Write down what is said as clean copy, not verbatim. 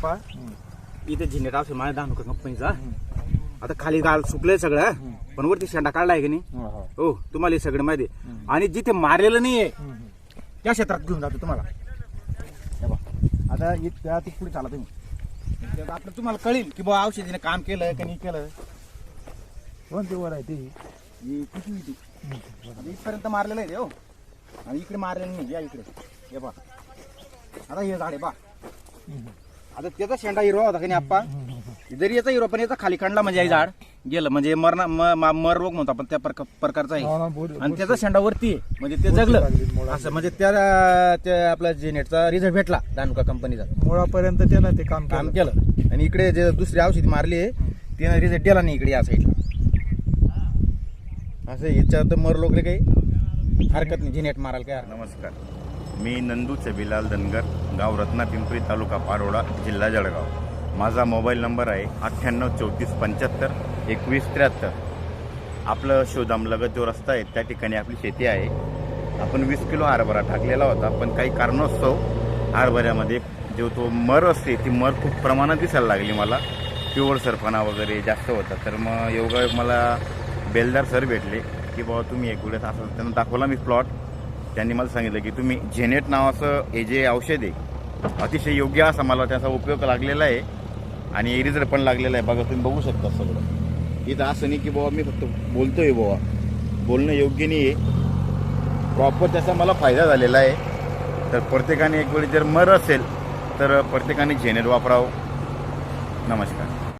आप्पा इथे झिनेट औषध माझ्या दानुका कंपनीचा आता खाली गाल सुकलंय सगळं पण वरती शेंडा काढलाय की नाही हो तुम्हाला हे सगळं माहिती आहे. आणि जिथे मारलेलं नाहीये त्या क्षेत्रात घेऊन जातो तुम्हाला हे बघ. आता इथं पुढे चाला तुम्ही आपलं तुम्हाला कळेल की बाबा औषधीने काम केलं की नाही केलं. कोणती वर आहे ती किती इथपर्यंत मारलेलं आहे ते हो आणि इकडे मारलेलं नाही या इकडे हे बा आता हे झाड आहे बा आता त्याचा शेंडा हिरवा होता की नाही आप्पा जरी याचा हिरो पण याचा खाली काढला म्हणजे हे झाड गेलं म्हणजे मर रोग म्हणतो आपण त्या प्रकारचा आहे आणि त्याचा शेंडा वरती आहे म्हणजे ते जगलं असं म्हणजे त्या आपला जेनेटचा रिझल्ट भेटला दानुका कंपनीचा मुळापर्यंत त्यानं ते काम केलं आणि इकडे जे दुसरी औषधी मारली आहे तिने रिझल्ट दिला नाही इकडे या साईडला असं याच्यात मर लोक रे काही हरकत नाही जेनेट मारायला काय. नमस्कार, मी नंदू छबिलाल धनगर, गाव रत्नापिंपरी, तालुका पारोळा, जिल्हा जळगाव. माझा मोबाईल नंबर आहे 9834752173. आपलं शोधामलगत जो रस्ता आहे त्या ठिकाणी आपली शेती आहे. आपण 20 किलो हरभरा टाकलेला होता पण काही कारणास्तव हरभऱ्यामध्ये जो तो मर असते ती मर खूप प्रमाणात दिसायला लागली मला. पिवळ सरपणा वगैरे जास्त होता. तर मग योगा मला बेलदार सर भेटले की बाबा तुम्ही एक वेळेस असं त्यांना दाखवला मी प्लॉट. त्यांनी मला सांगितलं की तुम्ही झेनेट नावाचं हे जे औषध आहे अतिशय योग्य असा मला त्याचा उपयोग लागलेला आहे आणि रिझल्ट पण लागलेला आहे. बघा तुम्ही बघू शकता सगळं. इथं असं नाही की बाबा मी फक्त बोलतोय बाबा, बोलणं योग्य नाही आहे, प्रॉपर त्याचा मला फायदा झालेला आहे. तर प्रत्येकाने एक वेळी जर मर असेल तर प्रत्येकाने झेनेट वापरावं. नमस्कार.